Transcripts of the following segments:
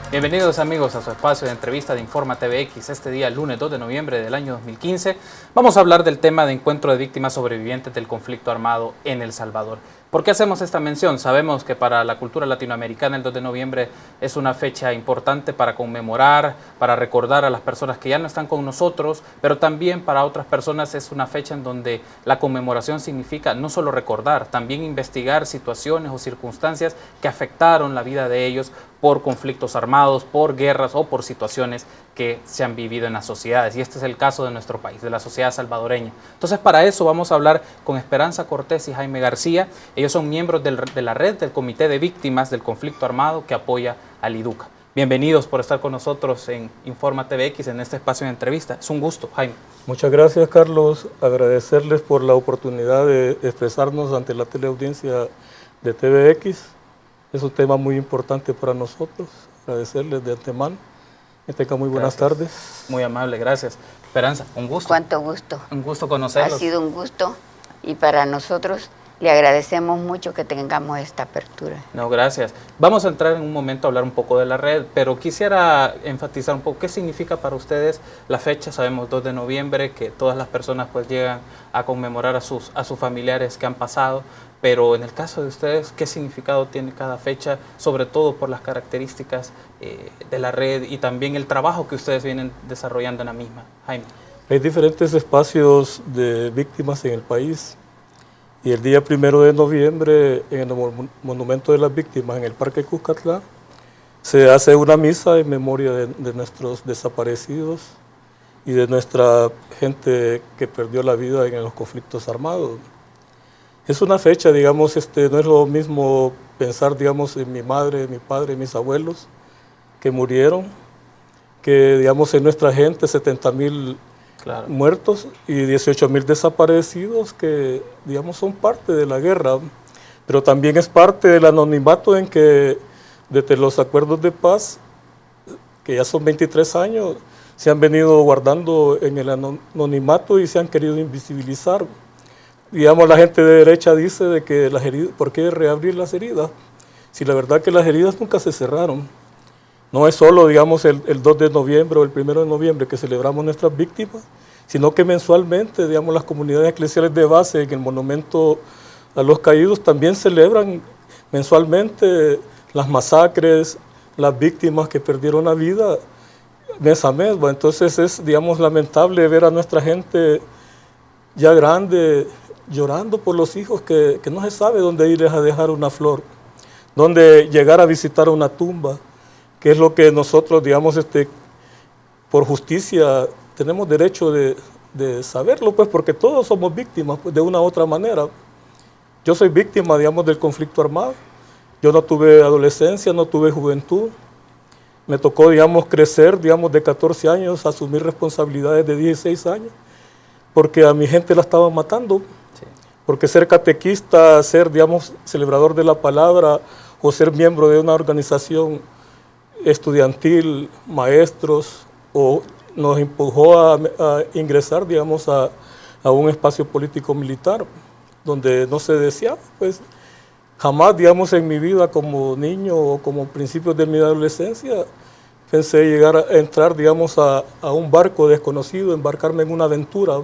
Bienvenidos amigos a su espacio de entrevista de Informa TVX. Este día, lunes 2 de noviembre del año 2015, vamos a hablar del tema de encuentro de víctimas sobrevivientes del conflicto armado en El Salvador. ¿Por qué hacemos esta mención? Sabemos que para la cultura latinoamericana el 2 de noviembre es una fecha importante para conmemorar, para recordar a las personas que ya no están con nosotros, pero también para otras personas es una fecha en donde la conmemoración significa no solo recordar, también investigar situaciones o circunstancias que afectaron la vida de ellos por conflictos armados, por guerras o por situaciones que se han vivido en las sociedades. Y este es el caso de nuestro país, de la sociedad salvadoreña. Entonces, para eso vamos a hablar con Esperanza Cortés y Jaime García. Ellos son miembros de la red del Comité de Víctimas del Conflicto Armado que apoya al IDUCA. Bienvenidos por estar con nosotros en Informa TVX en este espacio de entrevista. Es un gusto, Jaime. Muchas gracias, Carlos. Agradecerles por la oportunidad de expresarnos ante la teleaudiencia de TVX. Es un tema muy importante para nosotros. Agradecerles de antemano. Que tengan muy buenas tardes. Muy amable, gracias. Esperanza, un gusto. Cuánto gusto. Un gusto conocerlos. Ha sido un gusto y para nosotros le agradecemos mucho que tengamos esta apertura. No, gracias. Vamos a entrar en un momento a hablar un poco de la red, pero quisiera enfatizar un poco qué significa para ustedes la fecha. Sabemos 2 de noviembre que todas las personas pues llegan a conmemorar a sus familiares que han pasado, pero en el caso de ustedes, ¿qué significado tiene cada fecha? Sobre todo por las características de la red y también el trabajo que ustedes vienen desarrollando en la misma. Jaime. Hay diferentes espacios de víctimas en el país. Y el día 1 de noviembre, en el Monumento de las Víctimas, en el Parque Cuscatlán, se hace una misa en memoria de nuestros desaparecidos y de nuestra gente que perdió la vida en los conflictos armados. Es una fecha, digamos, no es lo mismo pensar, digamos, en mi madre, mi padre, mis abuelos que murieron, que, digamos, en nuestra gente, 70,000 claro, muertos y 18,000 desaparecidos que, digamos, son parte de la guerra, pero también es parte del anonimato en que desde los acuerdos de paz, que ya son 23 años, se han venido guardando en el anonimato y se han querido invisibilizar. Digamos, la gente de derecha dice de que las heridas, ¿por qué reabrir las heridas? Si la verdad que las heridas nunca se cerraron. No es solo, digamos, el 2 de noviembre o el 1 de noviembre que celebramos nuestras víctimas, sino que mensualmente, digamos, las comunidades eclesiales de base en el Monumento a los Caídos también celebran mensualmente las masacres, las víctimas que perdieron la vida mes a mes. Bueno, entonces es, digamos, lamentable ver a nuestra gente ya grande llorando por los hijos que no se sabe dónde ir a dejar una flor, dónde llegar a visitar una tumba, que es lo que nosotros, digamos, por justicia tenemos derecho de saberlo, pues, porque todos somos víctimas, pues, de una u otra manera. Yo soy víctima, digamos, del conflicto armado. Yo no tuve adolescencia, no tuve juventud. Me tocó, digamos, crecer, digamos, de 14 años, asumir responsabilidades de 16 años, porque a mi gente la estaban matando. Sí. Porque ser catequista, ser, digamos, celebrador de la palabra o ser miembro de una organización estudiantil, maestros, o nos empujó a ingresar, digamos, a un espacio político militar, donde no se deseaba, pues, jamás, digamos, en mi vida como niño o como principios de mi adolescencia, pensé llegar a entrar, digamos, a un barco desconocido, embarcarme en una aventura,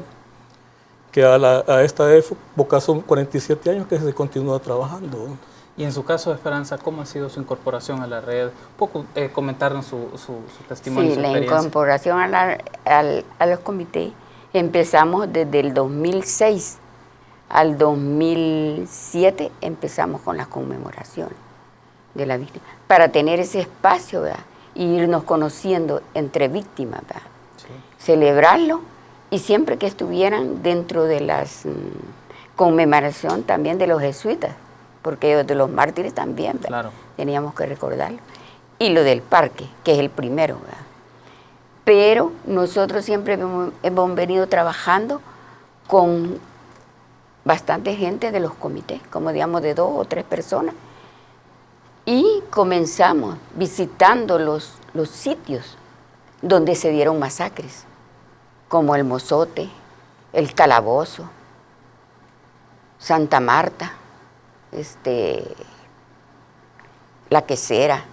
que a esta época son 47 años que se continúa trabajando. Y en su caso, Esperanza, ¿cómo ha sido su incorporación a la red? Un poco comentarnos su testimonio, sí, su experiencia. Sí, la incorporación a los comités empezamos desde el 2006 al 2007, empezamos con las conmemoraciones de la víctima, para tener ese espacio, ¿verdad? Y irnos conociendo entre víctimas, ¿verdad? Sí. Celebrarlo y siempre que estuvieran dentro de las conmemoración también de los jesuitas, porque ellos de los mártires también, ¿verdad? Claro. Teníamos que recordarlo. Y lo del parque, que es el primero, ¿verdad? Pero nosotros siempre hemos venido trabajando con bastante gente de los comités, como digamos de 2 o 3 personas, y comenzamos visitando los sitios donde se dieron masacres, como el Mozote, el Calabozo, Santa Marta, La Quesera,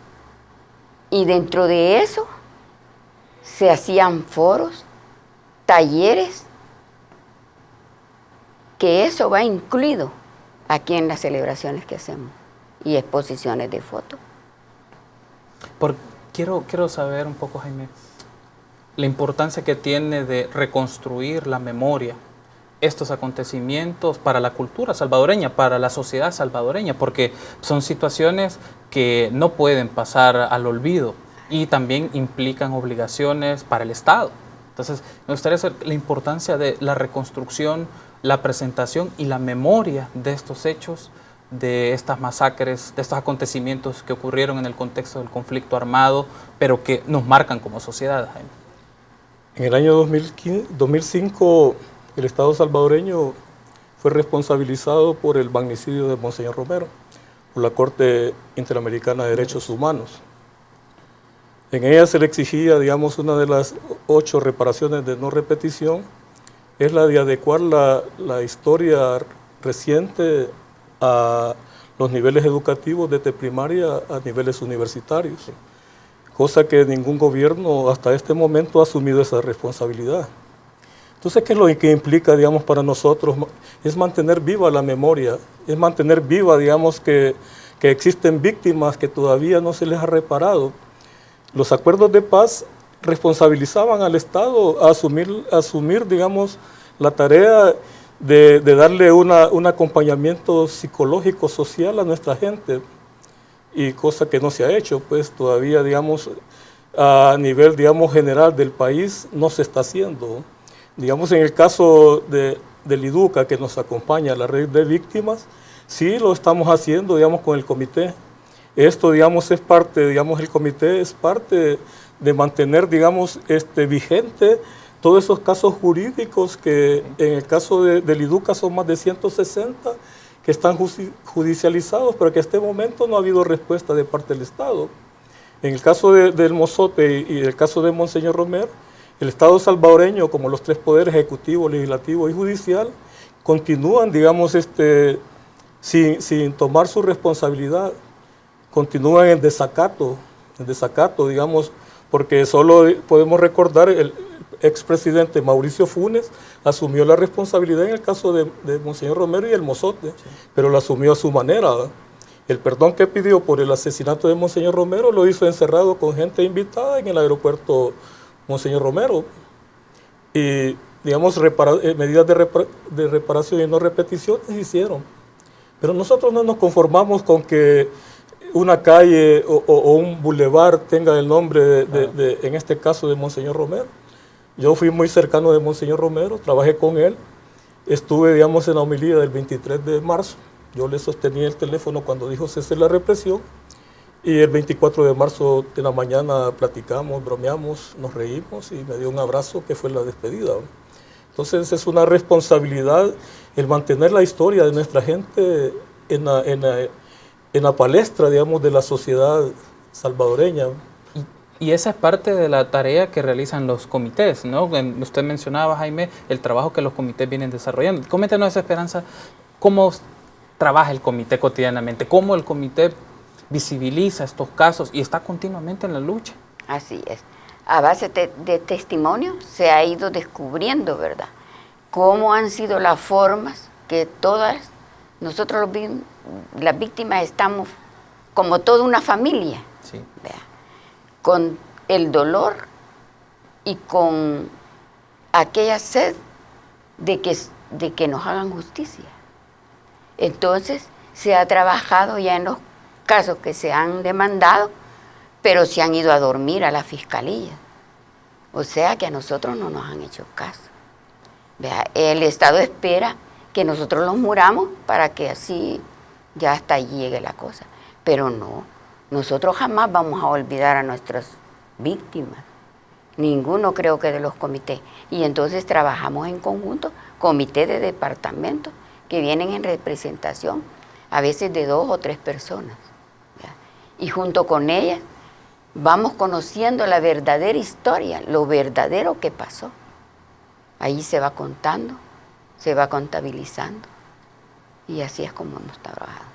Y dentro de eso se hacían foros, talleres, que eso va incluido aquí en las celebraciones que hacemos y exposiciones de fotos. Quiero saber un poco, Jaime, la importancia que tiene de reconstruir la memoria, estos acontecimientos para la cultura salvadoreña, para la sociedad salvadoreña, porque son situaciones que no pueden pasar al olvido y también implican obligaciones para el Estado. Entonces, me gustaría saber la importancia de la reconstrucción, la presentación y la memoria de estos hechos, de estas masacres, de estos acontecimientos que ocurrieron en el contexto del conflicto armado, pero que nos marcan como sociedad, Jaime. En el año 2005, el Estado salvadoreño fue responsabilizado por el magnicidio de Monseñor Romero, por la Corte Interamericana de Derechos Humanos. En ella se le exigía, digamos, una de las 8 reparaciones de no repetición, es la de adecuar la historia reciente a los niveles educativos desde primaria a niveles universitarios, cosa que ningún gobierno hasta este momento ha asumido esa responsabilidad. Entonces, ¿qué es lo que implica, digamos, para nosotros? Es mantener viva la memoria, es mantener viva, digamos, que existen víctimas que todavía no se les ha reparado. Los acuerdos de paz responsabilizaban al Estado a asumir, digamos, la tarea de darle un acompañamiento psicológico, social a nuestra gente, y cosa que no se ha hecho, pues todavía, digamos, a nivel, digamos, general del país no se está haciendo. Digamos, en el caso del IDUCA, que nos acompaña, la red de víctimas, sí lo estamos haciendo, digamos, con el comité. Esto, digamos, es parte, digamos, el comité es parte de mantener, digamos, vigente todos esos casos jurídicos que en el caso del IDUCA son más de 160 que están judicializados, pero que hasta este momento no ha habido respuesta de parte del Estado. En el caso del Mozote y el caso de Monseñor Romero, el Estado salvadoreño, como los 3 poderes, ejecutivo, legislativo y judicial, continúan, digamos, sin tomar su responsabilidad, continúan en desacato, digamos, porque solo podemos recordar el expresidente Mauricio Funes asumió la responsabilidad en el caso de Monseñor Romero y el Mozote, pero lo asumió a su manera, ¿verdad? El perdón que pidió por el asesinato de Monseñor Romero lo hizo encerrado con gente invitada en el aeropuerto Monseñor Romero. Y, digamos, medidas de reparación y no repetición se hicieron. Pero nosotros no nos conformamos con que una calle o un bulevar tenga el nombre en este caso, de Monseñor Romero. Yo fui muy cercano de Monseñor Romero, trabajé con él, estuve, digamos, en la homilía del 23 de marzo. Yo le sostenía el teléfono cuando dijo cese la represión, y el 24 de marzo de la mañana platicamos, bromeamos, nos reímos y me dio un abrazo que fue la despedida. Entonces es una responsabilidad el mantener la historia de nuestra gente en la palestra, digamos, de la sociedad salvadoreña. Y esa es parte de la tarea que realizan los comités, ¿no? Usted mencionaba, Jaime, el trabajo que los comités vienen desarrollando. Coméntenos esa, Esperanza, ¿cómo trabaja el comité cotidianamente? ¿Cómo el comité visibiliza estos casos y está continuamente en la lucha? Así es. A base de testimonio se ha ido descubriendo, ¿verdad?, cómo han sido las formas que todas, nosotros las víctimas estamos como toda una familia, sí, ¿verdad?, con el dolor y con aquella sed de que nos hagan justicia. Entonces se ha trabajado ya en los casos que se han demandado, pero se han ido a dormir a la fiscalía. O sea que a nosotros no nos han hecho caso. Vea, el Estado espera que nosotros los muramos para que así ya hasta allí llegue la cosa. Pero no, nosotros jamás vamos a olvidar a nuestras víctimas. Ninguno, creo que, de los comités. Y entonces trabajamos en conjunto, comités de departamento que vienen en representación, a veces de 2 o 3 personas. ¿Ya? Y junto con ellas vamos conociendo la verdadera historia, lo verdadero que pasó. Ahí se va contando, se va contabilizando, y así es como hemos trabajado.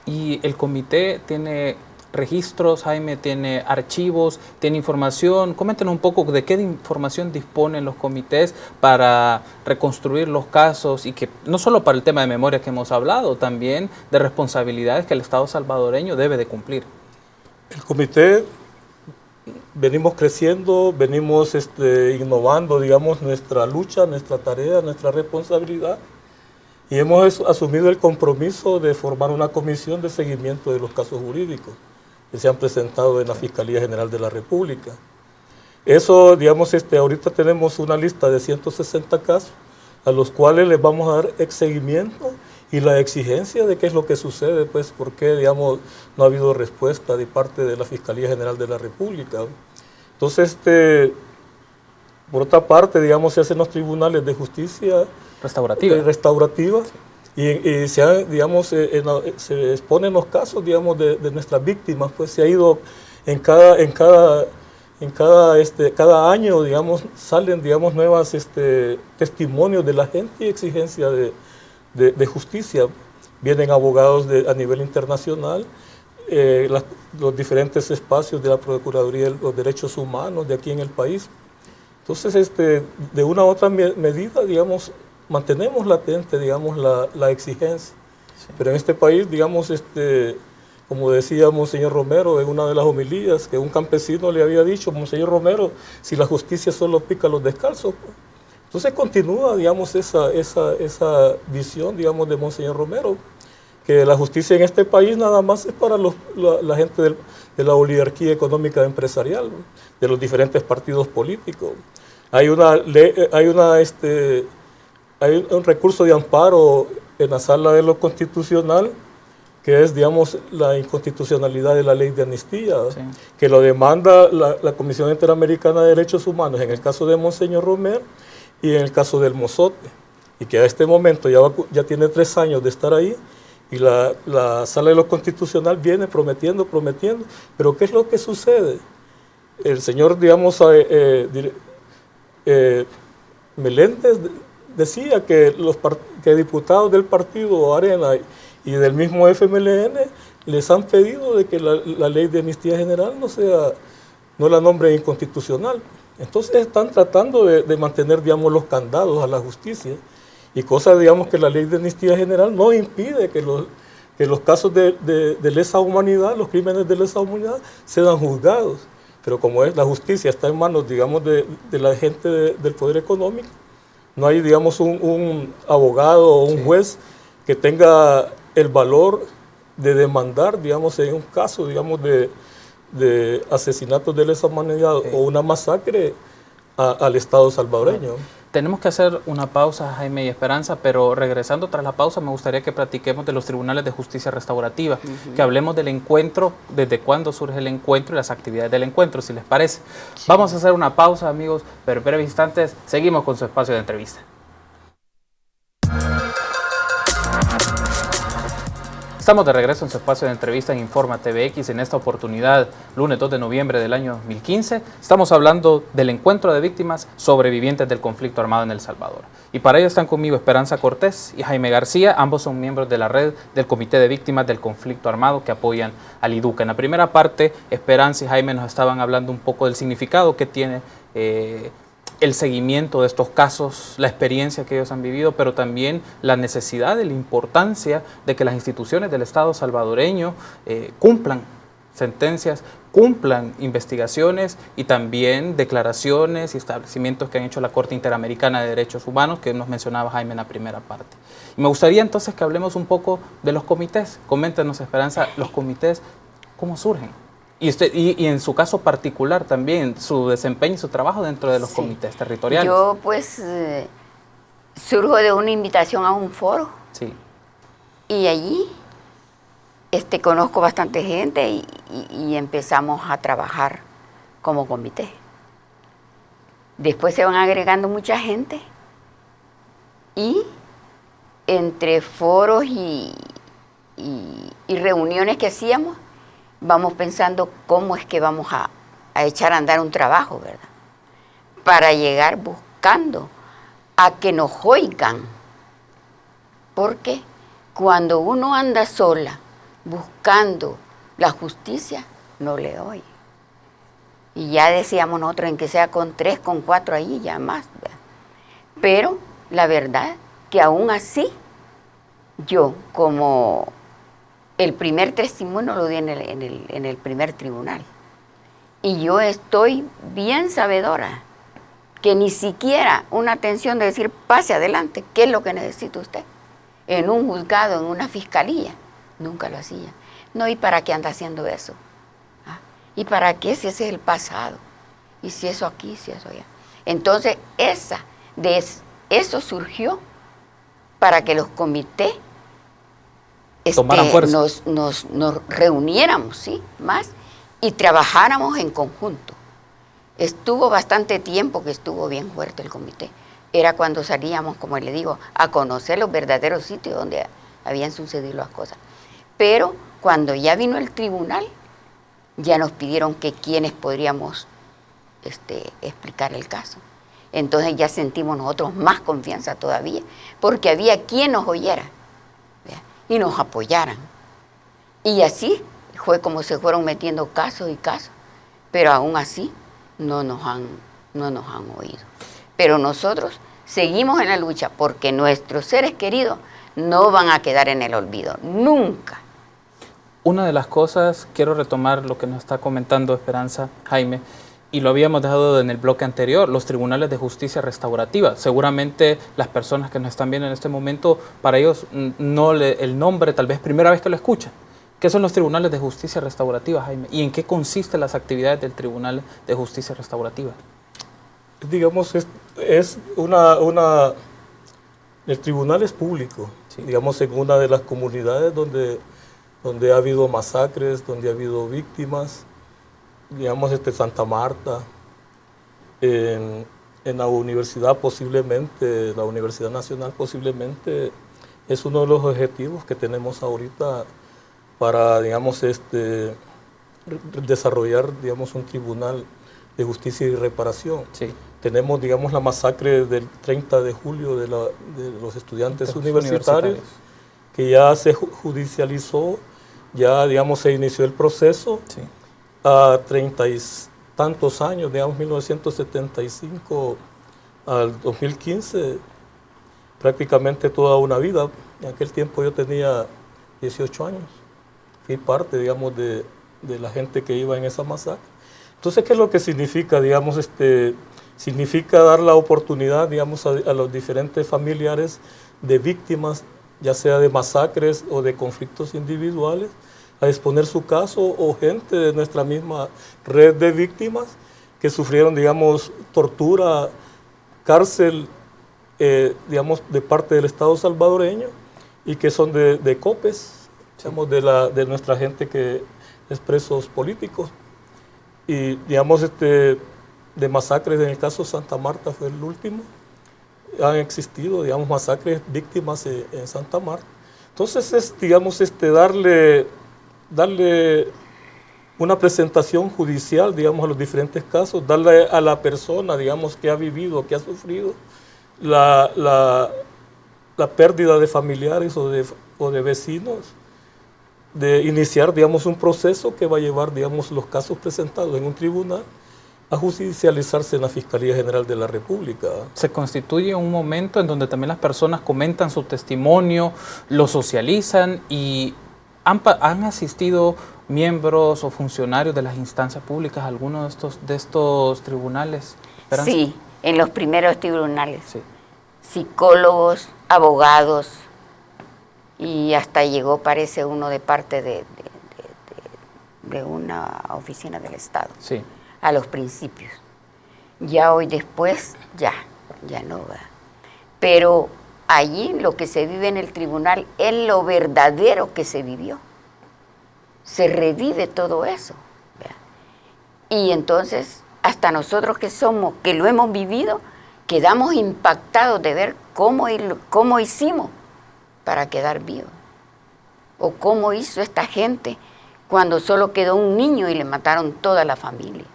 ¿Y el comité tiene registros, Jaime, tiene archivos, tiene información. Coméntenos un poco de qué información disponen los comités para reconstruir los casos y que no solo para el tema de memoria que hemos hablado, también de responsabilidades que el Estado salvadoreño debe de cumplir. El comité venimos creciendo, venimos innovando, digamos, nuestra lucha, nuestra tarea, nuestra responsabilidad, y hemos asumido el compromiso de formar una comisión de seguimiento de los casos jurídicos que se han presentado en la Fiscalía General de la República. Eso, digamos, ahorita tenemos una lista de 160 casos a los cuales les vamos a dar seguimiento y la exigencia de qué es lo que sucede, pues, por qué, digamos, no ha habido respuesta de parte de la Fiscalía General de la República. Entonces, por otra parte, digamos, se hacen los tribunales de justicia restaurativa y digamos, se exponen los casos, digamos, de nuestras víctimas, pues se ha ido cada año, digamos, salen, digamos, nuevas testimonios de la gente y exigencia de justicia. Vienen abogados a nivel internacional, los diferentes espacios de la Procuraduría de los Derechos Humanos de aquí en el país. Entonces, de una u otra medida, digamos, mantenemos latente, digamos, la exigencia. Sí. Pero en este país, digamos, como decía Monseñor Romero en una de las homilías, que un campesino le había dicho: Monseñor Romero, si la justicia solo pica a los descalzos. Entonces continúa, digamos, esa visión, digamos, de Monseñor Romero, que la justicia en este país nada más es para la gente de la oligarquía económica empresarial, de los diferentes partidos políticos. Hay un recurso de amparo en la Sala de lo Constitucional, que es, digamos, la inconstitucionalidad de la ley de amnistía, sí, que lo demanda la Comisión Interamericana de Derechos Humanos en el caso de Monseñor Romero y en el caso del Mozote, y que a este momento ya tiene 3 años de estar ahí, y la Sala de lo Constitucional viene prometiendo, pero ¿qué es lo que sucede? El señor, digamos, Meléndez decía que diputados del partido Arena y del mismo FMLN les han pedido de que la ley de amnistía general no la nombre inconstitucional. Entonces están tratando de mantener, digamos, los candados a la justicia, y cosa, digamos, que la ley de amnistía general no impide que los casos de lesa humanidad, los crímenes de lesa humanidad, sean juzgados. Pero como la justicia está en manos, digamos, de la gente del poder económico, no hay, digamos, un abogado o un juez que tenga el valor de demandar, digamos, en un caso, digamos, de asesinatos de lesa humanidad o una masacre al Estado salvadoreño. Tenemos que hacer una pausa, Jaime y Esperanza, pero regresando tras la pausa me gustaría que platiquemos de los tribunales de justicia restaurativa, que hablemos del encuentro, desde cuándo surge el encuentro y las actividades del encuentro, si les parece. Sí. Vamos a hacer una pausa, amigos, pero en breves instantes seguimos con su espacio de entrevista. Estamos de regreso en su espacio de entrevista en Informa TVX. En esta oportunidad, lunes 2 de noviembre del año 2015, estamos hablando del encuentro de víctimas sobrevivientes del conflicto armado en El Salvador. Y para ello están conmigo Esperanza Cortés y Jaime García. Ambos son miembros de la red del Comité de Víctimas del Conflicto Armado que apoyan al IDUCA. En la primera parte, Esperanza y Jaime nos estaban hablando un poco del significado que tiene el seguimiento de estos casos, la experiencia que ellos han vivido, pero también la necesidad y la importancia de que las instituciones del Estado salvadoreño cumplan sentencias, cumplan investigaciones y también declaraciones y establecimientos que han hecho la Corte Interamericana de Derechos Humanos, que nos mencionaba Jaime en la primera parte. Y me gustaría entonces que hablemos un poco de los comités. Coméntenos, Esperanza, los comités, ¿cómo surgen? Y en su caso particular también, su desempeño y su trabajo dentro de los comités territoriales. Yo pues surjo de una invitación a un foro. Sí. Y allí conozco bastante gente y empezamos a trabajar como comité. Después se van agregando mucha gente y entre foros y reuniones que hacíamos, vamos pensando cómo es que vamos a echar a andar un trabajo, ¿verdad? Para llegar buscando a que nos oigan. Porque cuando uno anda sola, buscando la justicia no le oye. Y ya decíamos nosotros en que sea con 3, con 4 ahí, ya más, ¿verdad? Pero la verdad que aún así, yo como el primer testimonio lo di en el primer tribunal. Y yo estoy bien sabedora que ni siquiera una atención de decir, pase adelante, ¿qué es lo que necesita usted? En un juzgado, en una fiscalía, nunca lo hacía. No, ¿y para qué anda haciendo eso? ¿Ah? ¿Y para qué si ese es el pasado? ¿Y si eso aquí, si eso allá? Entonces, eso surgió para que los comités nos reuniéramos, ¿sí? Más, y trabajáramos en conjunto. Estuvo bastante tiempo que estuvo bien fuerte el comité. Era cuando salíamos, como le digo, a conocer los verdaderos sitios donde habían sucedido las cosas. Pero cuando ya vino el tribunal, ya nos pidieron que quienes podríamos explicar el caso. Entonces ya sentimos nosotros más confianza todavía, porque había quien nos oyera, ¿verdad? Y nos apoyaran. Y así fue como se fueron metiendo casos y casos, pero aún así no nos han oído. Pero nosotros seguimos en la lucha porque nuestros seres queridos no van a quedar en el olvido, nunca. Una de las cosas, quiero retomar lo que nos está comentando Esperanza, Jaime, y lo habíamos dejado en el bloque anterior, los tribunales de justicia restaurativa. Seguramente las personas que nos están viendo en este momento, para ellos el nombre tal vez primera vez que lo escuchan. ¿Qué son los tribunales de justicia restaurativa, Jaime? ¿Y en qué consisten las actividades del Tribunal de Justicia Restaurativa? Digamos, el tribunal es público, sí. Digamos, en una de las comunidades donde ha habido masacres, donde ha habido víctimas, digamos, Santa Marta, en la universidad posiblemente, la Universidad Nacional posiblemente es uno de los objetivos que tenemos ahorita para, digamos, desarrollar, digamos, un tribunal de justicia y reparación. Sí. Tenemos, digamos, la masacre del 30 de julio de los estudiantes universitarios, que ya se judicializó, ya, digamos, se inició el proceso. Sí. A 30 y tantos años, digamos, 1975 al 2015, prácticamente toda una vida. En aquel tiempo yo tenía 18 años. Fui parte, digamos, de la gente que iba en esa masacre. Entonces, ¿qué es lo que significa? Digamos, significa dar la oportunidad, digamos, a los diferentes familiares de víctimas, ya sea de masacres o de conflictos individuales, a exponer su caso, o gente de nuestra misma red de víctimas que sufrieron, digamos, tortura, cárcel, digamos, de parte del Estado salvadoreño, y que son de COPES, digamos, de nuestra gente que es presos políticos. Y, digamos, de masacres, en el caso de Santa Marta fue el último. Han existido, digamos, masacres, víctimas en Santa Marta. Entonces es, digamos, darle una presentación judicial, digamos, a los diferentes casos, darle a la persona, digamos, que ha vivido, que ha sufrido la pérdida de familiares o de vecinos, de iniciar, digamos, un proceso que va a llevar, digamos, los casos presentados en un tribunal a judicializarse en la Fiscalía General de la República. Se constituye un momento en donde también las personas comentan su testimonio, lo socializan, y ¿han asistido miembros o funcionarios de las instancias públicas a alguno de estos tribunales? ¿Esperanza? Sí, en los primeros tribunales. Sí. Psicólogos, abogados, y hasta llegó, parece, uno de parte de una oficina del Estado. Sí. A los principios. Ya hoy después, ya no va. Pero allí lo que se vive en el tribunal es lo verdadero que se vivió. Se revive todo eso, ¿verdad? Y entonces, hasta nosotros que lo hemos vivido, quedamos impactados de ver cómo hicimos para quedar vivos. O cómo hizo esta gente cuando solo quedó un niño y le mataron toda la familia.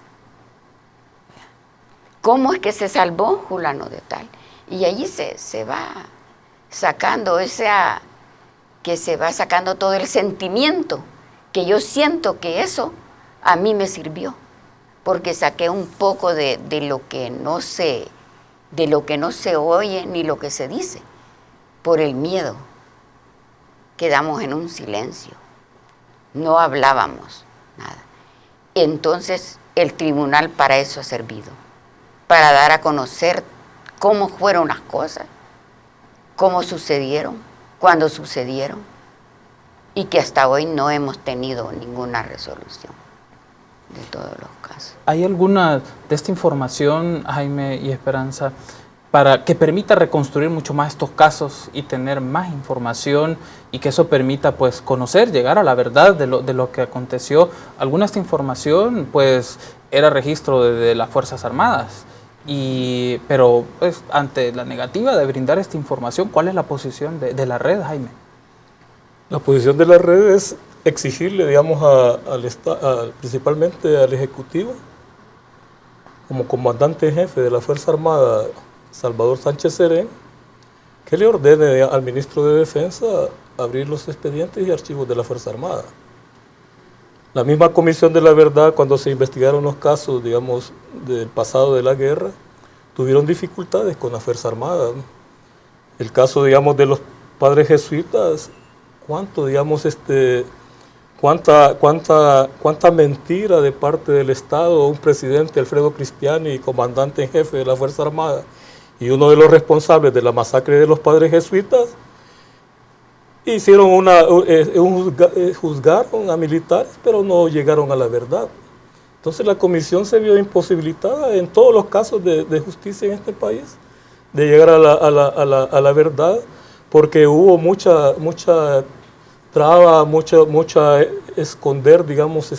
¿Cómo es que se salvó fulano de tal? Y allí se va sacando todo el sentimiento que yo siento que eso a mí me sirvió, porque saqué un poco de lo que no se oye ni lo que se dice, por el miedo. Quedamos en un silencio, no hablábamos nada. Entonces el tribunal para eso ha servido, para dar a conocer cómo fueron las cosas, cómo sucedieron, cuándo sucedieron, y que hasta hoy no hemos tenido ninguna resolución de todos los casos. ¿Hay alguna de esta información, Jaime y Esperanza, para que permita reconstruir mucho más estos casos y tener más información y que eso permita pues conocer, llegar a la verdad de lo que aconteció? Alguna de esta información pues era registro de las Fuerzas Armadas, pero pues, ante la negativa de brindar esta información, ¿cuál es la posición de la red, Jaime? La posición de la red es exigirle, digamos, principalmente al Ejecutivo, como comandante en jefe de la Fuerza Armada, Salvador Sánchez Serén, que le ordene al ministro de Defensa abrir los expedientes y archivos de la Fuerza Armada. La misma Comisión de la Verdad, cuando se investigaron los casos, digamos, del pasado de la guerra, tuvieron dificultades con la Fuerza Armada. El caso, digamos, de los padres jesuitas, cuánta mentira de parte del Estado, un presidente, Alfredo Cristiani, comandante en jefe de la Fuerza Armada, y uno de los responsables de la masacre de los padres jesuitas, juzgaron a militares, pero no llegaron a la verdad. Entonces la comisión se vio imposibilitada en todos los casos de justicia en este país, de llegar a la verdad, porque hubo mucha traba, mucha esconder, digamos,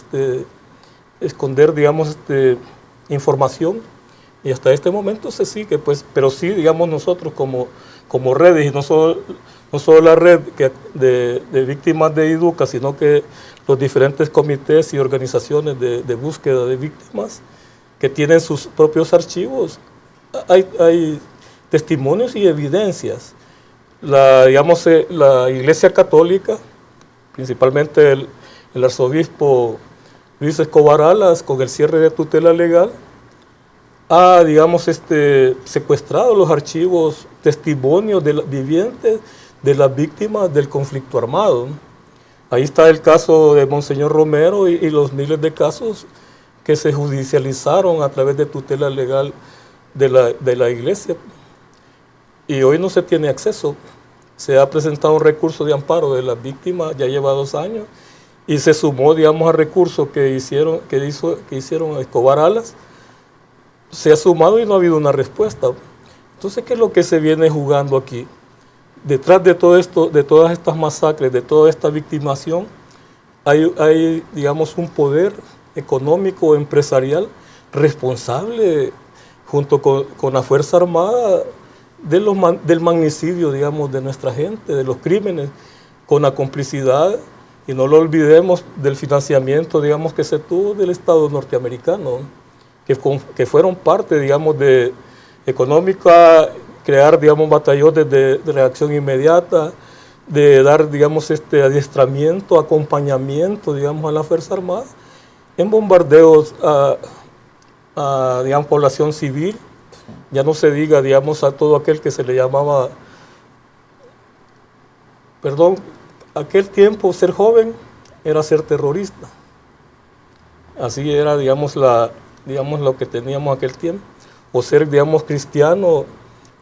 información, y hasta este momento se sigue, pues, pero sí, digamos, nosotros como redes, y no solo la red de víctimas de IDUCA, sino que los diferentes comités y organizaciones de búsqueda de víctimas que tienen sus propios archivos, hay testimonios y evidencias. La Iglesia Católica, principalmente el arzobispo Luis Escobar Alas, con el cierre de tutela legal, ha, digamos, secuestrado los archivos, testimonios vivientes de las víctimas del conflicto armado. Ahí está el caso de Monseñor Romero y los miles de casos que se judicializaron a través de tutela legal de la Iglesia. Y hoy no se tiene acceso. Se ha presentado un recurso de amparo de las víctimas, ya lleva 2 años, y se sumó, digamos, al recurso que hicieron Escobar Alas. Se ha sumado y no ha habido una respuesta. Entonces, ¿qué es lo que se viene jugando aquí? Detrás de todo esto, de todas estas masacres, de toda esta victimación, hay digamos, un poder económico, empresarial, responsable, junto con la Fuerza Armada, del magnicidio, digamos, de nuestra gente, de los crímenes, con la complicidad, y no lo olvidemos, del financiamiento, digamos, que se tuvo del Estado norteamericano, que fueron parte, digamos, de económica, crear, digamos, batallones de reacción inmediata, de dar, digamos, adiestramiento, acompañamiento, digamos, a la Fuerza Armada, en bombardeos a digamos, población civil. Ya no se diga, digamos, a todo aquel que se le llamaba, aquel tiempo ser joven era ser terrorista. Así era, digamos, lo que teníamos aquel tiempo. O ser, digamos, cristiano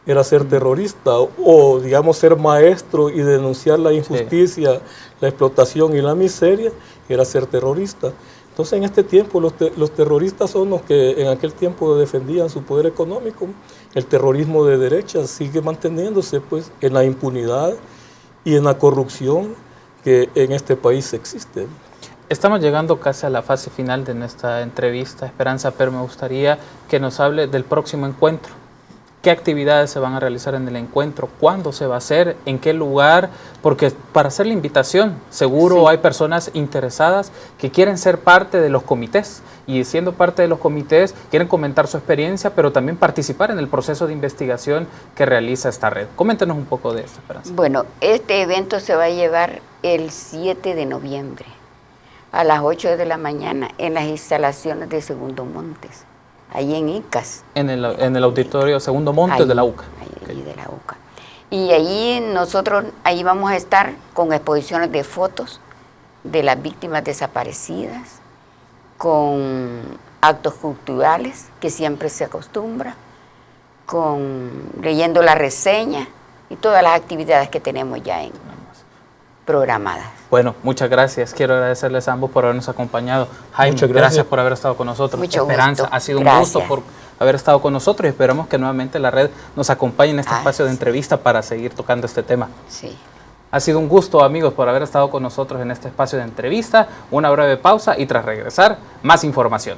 era ser terrorista. O, digamos, ser maestro y denunciar la injusticia, la explotación y la miseria era ser terrorista. Entonces, en este tiempo, los terroristas son los que en aquel tiempo defendían su poder económico. El terrorismo de derecha sigue manteniéndose, pues, en la impunidad y en la corrupción que en este país existe. Estamos llegando casi a la fase final de nuestra entrevista, Esperanza, pero me gustaría que nos hable del próximo encuentro. ¿Qué actividades se van a realizar en el encuentro? ¿Cuándo se va a hacer? ¿En qué lugar? Porque para hacer la invitación, seguro hay personas interesadas que quieren ser parte de los comités, y siendo parte de los comités quieren comentar su experiencia, pero también participar en el proceso de investigación que realiza esta red. Coméntenos un poco de esto, Esperanza. Bueno, este evento se va a llevar el 7 de noviembre a las 8 de la mañana en las instalaciones de Segundo Montes, ahí en Icas. En el auditorio Segundo Montes de la UCA. Ahí de la UCA. Y ahí vamos a estar con exposiciones de fotos de las víctimas desaparecidas, con actos culturales que siempre se acostumbra, leyendo la reseña y todas las actividades que tenemos ya programadas. Bueno, muchas gracias. Quiero agradecerles a ambos por habernos acompañado. Jaime, Muchas gracias por haber estado con nosotros. Mucho Esperanza, gusto. ha sido un Gracias. gusto por haber estado con nosotros y esperamos que nuevamente la red nos acompañe en este espacio de entrevista para seguir tocando este tema. Sí. Ha sido un gusto, amigos, por haber estado con nosotros en este espacio de entrevista. Una breve pausa y tras regresar, más información.